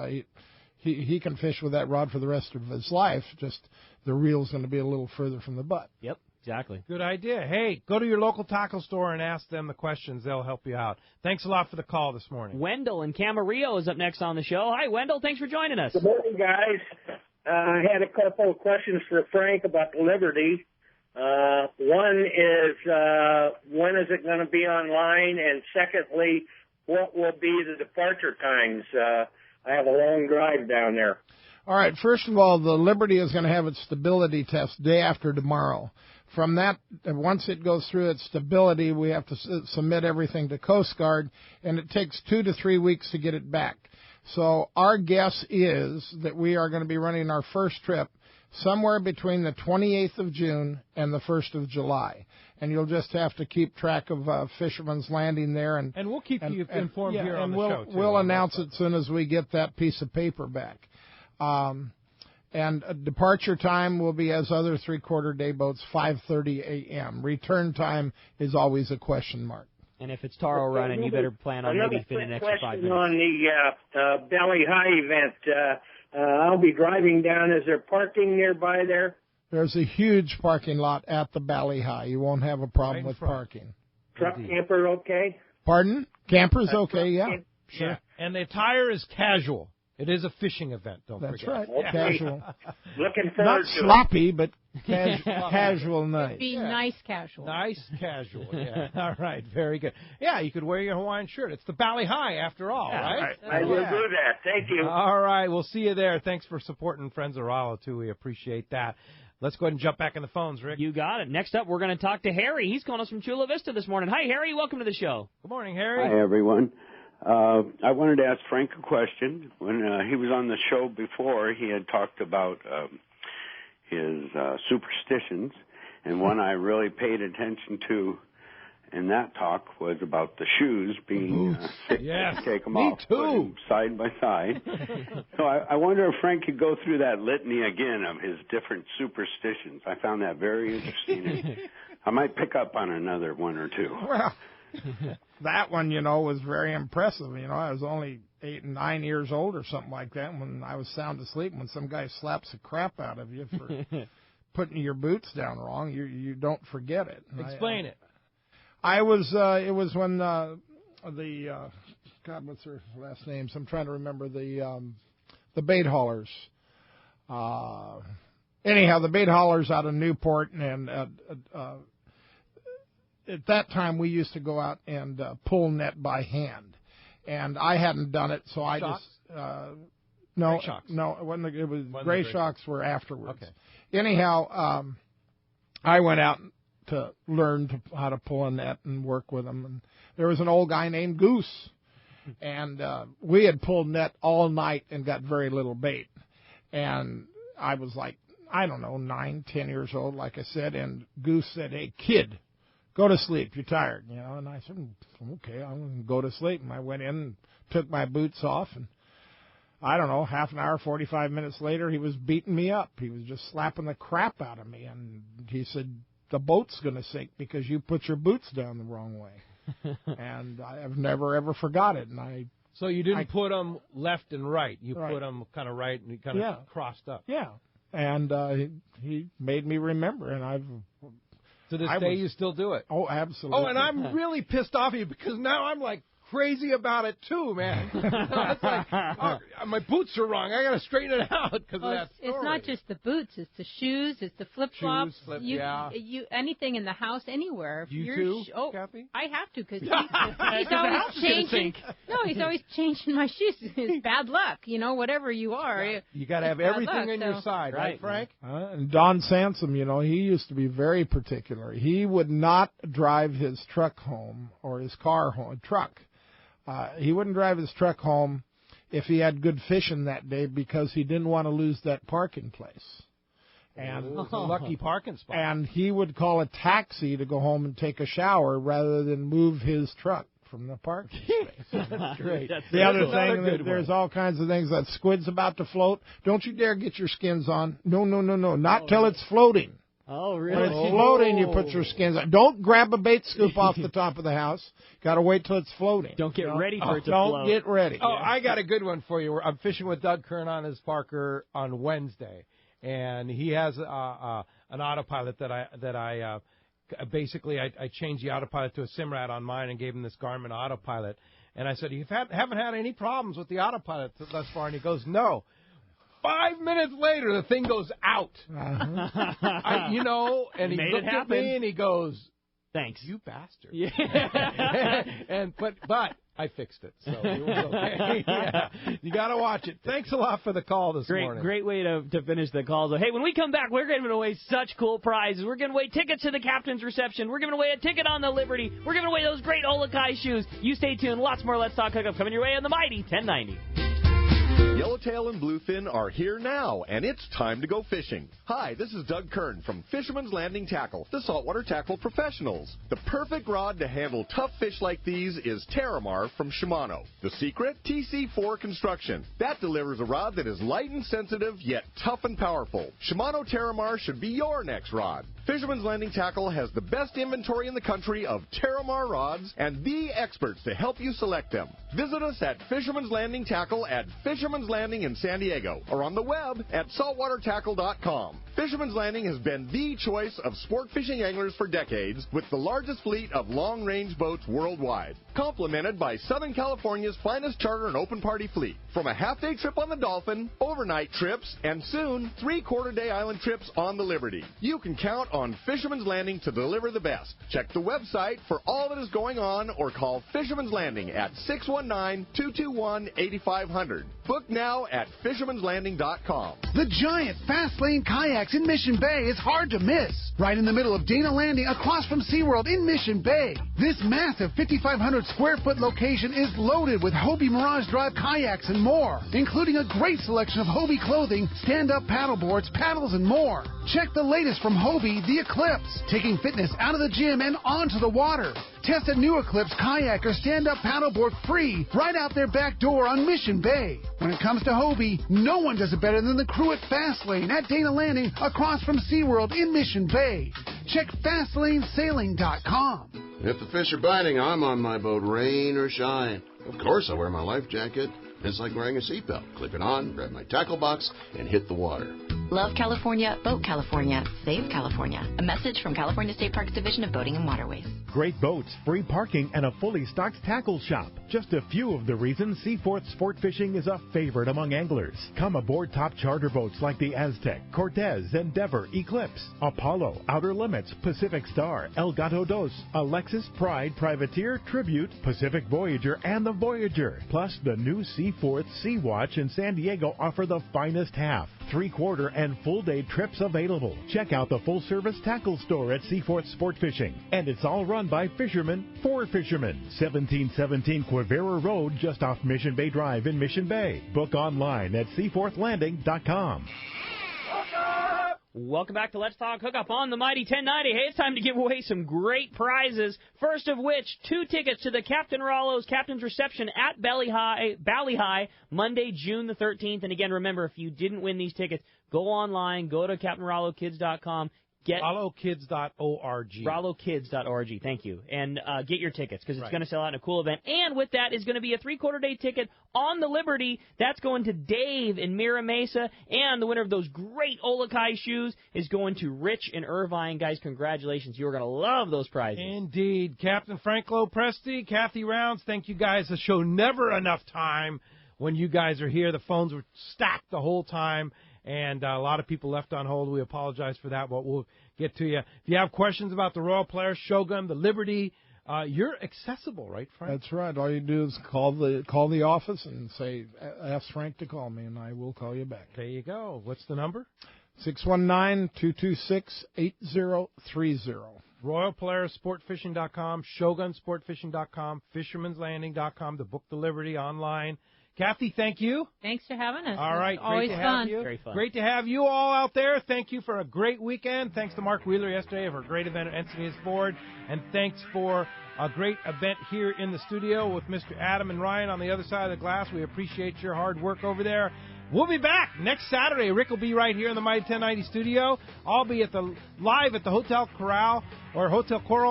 D: He can fish with that rod for the rest of his life. Just the reel's going to be a little further from the butt.
C: Yep. Exactly.
B: Good idea. Hey, go to your local tackle store and ask them the questions. They'll help you out. Thanks a lot for the call this morning.
C: Wendell in Camarillo is up next on the show. Hi, Wendell. Thanks for joining us.
U: Good morning, guys. I had a couple of questions for Frank about the Liberty. One is, when is it going to be online? And secondly, what will be the departure times? I have a long drive down there.
D: All right. First of all, the Liberty is going to have its stability test day after tomorrow. From that, once it goes through its stability, we have to submit everything to Coast Guard, and it takes 2 to 3 weeks to get it back. So our guess is that we are going to be running our first trip somewhere between the 28th of June and the 1st of July. And you'll just have to keep track of fishermen's landing there. And
B: we'll keep you informed here on the show, too.
D: We'll announce it as soon as we get that piece of paper back. And departure time will be, as other three-quarter day boats, 5:30 a.m. Return time is always a question mark.
C: And if it's Taro running, you better plan on maybe fitting an extra 5 minutes.
U: On the Valley High event, I'll be driving down. Is there parking nearby there?
D: There's a huge parking lot at the Valley High. You won't have a problem with parking.
U: Truck camper okay?
D: Pardon? Camper's okay, yeah. Sure.
B: Yeah. And the attire is casual. It is a fishing event, don't
D: forget.
B: That's
D: right, casual.
U: Looking forward
D: Not sloppy, but casual nice.
L: Be nice casual.
B: Nice casual, yeah. All right, very good. Yeah, you could wear your Hawaiian shirt. It's the Valley High, after all, right?
U: I will do that. Thank you.
B: All right, we'll see you there. Thanks for supporting Friends of Rollo, too. We appreciate that. Let's go ahead and jump back in the phones, Rick.
C: You got it. Next up, we're going to talk to Harry. He's calling us from Chula Vista this morning. Hi, Harry. Welcome to the show.
B: Good morning, Harry.
V: Hi, everyone. I wanted to ask Frank a question. When he was on the show before, he had talked about his superstitions, and one I really paid attention to in that talk was about the shoes being take them off, put them side by side. So I wonder if Frank could go through that litany again of his different superstitions. I found that very interesting. I might pick up on another one or two.
D: Well, that one, was very impressive. I was only 8 and 9 years old or something like that when I was sound asleep. When some guy slaps the crap out of you for putting your boots down wrong, you don't forget it.
B: Explain it.
D: It was when God, what's her last names? I'm trying to remember the bait haulers. Anyhow, the bait haulers out of Newport, and at that time we used to go out and pull net by hand, and I hadn't done it, so I
B: Shocks?
D: No, it wasn't. It was gray shocks were afterwards. Okay. Anyhow, I went out to learn how to pull a net and work with them, and there was an old guy named Goose, and we had pulled net all night and got very little bait, and I was like, I don't know, 9, 10 years old, like I said, and Goose said, "Hey, kid, go to sleep. You're tired," and I said, "Okay, I'm going to go to sleep." And I went in and took my boots off, and I don't know, half an hour, 45 minutes later, he was beating me up. He was just slapping the crap out of me, and he said, "The boat's going to sink because you put your boots down the wrong way." And I've never, ever forgot it. And
B: So you didn't put them left and right. You put them kind of right and kind of crossed up.
D: Yeah. And he made me remember, and
B: to this day, you still do it.
D: Oh, absolutely.
B: Oh, and I'm really pissed off at you because now I'm like crazy about it too, man. It's like, oh, my boots are wrong. I got to straighten it out because of that story.
L: It's not just the boots. It's the shoes. It's the flip-flops.
B: You,
L: anything in the house, anywhere. If
B: You
L: you're
B: too,
L: Kathy? I have to because he's always changing. No, he's always changing my shoes. It's bad luck, whatever you are.
B: Yeah. You got to have everything on your side, right, Frank?
D: And Don Sansom, he used to be very particular. He would not drive his truck home or his car home, truck. He wouldn't drive his truck home if he had good fishing that day because he didn't want to lose that parking place. And
B: it's a lucky parking spot.
D: And he would call a taxi to go home and take a shower rather than move his truck from the parking space.
B: That's great.
D: The other thing, there's all kinds of things. That squid's about to float. Don't you dare get your skins on. No. Not till it's floating.
C: Oh, really?
D: When it's floating, you put your skins on. Don't grab a bait scoop off the top of the house. Got to wait till it's floating.
C: Don't get ready for it to float.
D: Don't get ready.
B: Oh, I got a good one for you. I'm fishing with Doug Kern on his Parker on Wednesday, and he has an autopilot that I basically changed the autopilot to a Simrad on mine and gave him this Garmin autopilot. And I said, you haven't had any problems with the autopilot thus far? And he goes, no. 5 minutes later, the thing goes out. And he looked at me and he goes,
C: "Thanks,
B: you bastard."
C: Yeah.
B: But I fixed it, so it was okay. Yeah. You got to watch it. Thanks a lot for the call this morning.
C: Great way to finish the call. So, hey, when we come back, we're giving away such cool prizes. We're giving away tickets to the captain's reception. We're giving away a ticket on the Liberty. We're giving away those great Olakai shoes. You stay tuned. Lots more Let's Talk Hookup coming your way on the Mighty 1090.
A: Yellowtail and Bluefin are here now, and it's time to go fishing. Hi, this is Doug Kern from Fisherman's Landing Tackle, the saltwater tackle professionals. The perfect rod to handle tough fish like these is Terramar from Shimano. The secret? TC4 construction. That delivers a rod that is light and sensitive, yet tough and powerful. Shimano Terramar should be your next rod. Fisherman's Landing Tackle has the best inventory in the country of Terramar rods and the experts to help you select them. Visit us at Fisherman's Landing Tackle at Fisherman's Landing in San Diego or on the web at saltwatertackle.com. Fisherman's Landing has been the choice of sport fishing anglers for decades with the largest fleet of long-range boats worldwide, complemented by Southern California's finest charter and open party fleet. From a half-day trip on the Dolphin, overnight trips, and soon 3/4-day island trips on the Liberty. You can count on Fisherman's Landing to deliver the best. Check the website for all that is going on or call Fisherman's Landing at 619-221-8500. Book now at fishermanslanding.com.
O: The giant fast lane kayaks in Mission Bay is hard to miss. Right in the middle of Dana Landing across from SeaWorld in Mission Bay. This massive 5,500 square foot location is loaded with Hobie Mirage Drive kayaks and more, including a great selection of Hobie clothing, stand-up paddleboards, paddles, and more. Check the latest from Hobie, the Eclipse, taking fitness out of the gym and onto the water. Test a new Eclipse kayak or stand-up paddleboard free right out their back door on Mission Bay. When it comes to Hobie, no one does it better than the crew at Fastlane at Dana Landing across from SeaWorld in Mission Bay. Check FastlaneSailing.com.
E: If the fish are biting, I'm on my boat, rain or shine. Of course, I wear my life jacket. It's like wearing a seatbelt. Clip it on, grab my tackle box, and hit the water.
W: Love California, Boat California, Save California. A message from California State Parks Division of Boating and Waterways.
M: Great boats, free parking, and a fully stocked tackle shop. Just a few of the reasons Seaforth Sport Fishing is a favorite among anglers. Come aboard top charter boats like the Aztec, Cortez, Endeavor, Eclipse, Apollo, Outer Limits, Pacific Star, El Gato Dos, Alexis, Pride, Privateer, Tribute, Pacific Voyager, and the Voyager. Plus, the new Seaforth Sea Watch in San Diego offer the finest half, 3/4, and full-day trips available. Check out the full-service tackle store at Seaforth Sport Fishing. And it's all run by fishermen for fishermen. 1717 Quivira Road, just off Mission Bay Drive in Mission Bay. Book online at seaforthlanding.com.
C: Welcome back to Let's Talk Hookup on the Mighty 1090. Hey, it's time to give away some great prizes. First of which, 2 tickets to the Captain Rollo's Captain's Reception at Bally High, Monday, June the 13th. And again, remember, if you didn't win these tickets, go online, go to CaptainRolloKids.com, Get
B: RolloKids.org.
C: RolloKids.org, thank you. And get your tickets, because it's
B: Right.
C: going to sell out in a cool event. And with that is going to be a 3/4 day ticket on the Liberty. That's going to Dave in Mira Mesa. And the winner of those great Olakai shoes is going to Rich in Irvine. Guys, congratulations. You're going to love those prizes.
B: Indeed. Captain Frank LoPreste, Kathy Rounds, thank you guys. The show never enough time when you guys are here. The phones were stacked the whole time, and a lot of people left on hold. We apologize for that, but we'll get to you. If you have questions about the Royal Polaris, Shogun, the Liberty, you're accessible, right, Frank?
D: That's right. All you do is call the office and say, ask Frank to call me, and I will call you back.
B: There you go. What's the number?
D: 619-226-8030.
B: Royal Polaris Sportfishing.com, Shogun Sportfishing.com, Fisherman'sLanding.com to book the Liberty online. Kathy, thank you.
L: Thanks for having us.
B: All right,
L: It's always
B: great to
L: fun.
B: have you.
C: Very fun.
B: Great to have you all out there. Thank you for a great weekend. Thanks to Mark Wheeler yesterday for a great event at Encinitas Ford. And thanks for a great event here in the studio with Mr. Adam and Ryan on the other side of the glass. We appreciate your hard work over there. We'll be back next Saturday. Rick will be right here in the Mighty 1090 studio. I'll be live at the Hotel Coral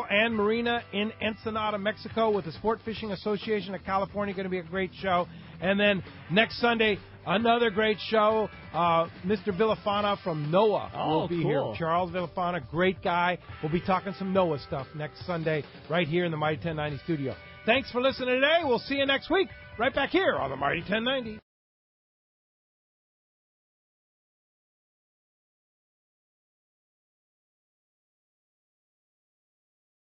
B: and Marina in Ensenada, Mexico with the Sport Fishing Association of California. Going to be a great show. And then next Sunday, another great show. Mr. Villafana from NOAA will be
C: cool.
B: here. Charles Villafana, great guy. We'll be talking some NOAA stuff next Sunday right here in the Mighty 1090 studio. Thanks for listening today. We'll see you next week right back here on the Mighty 1090.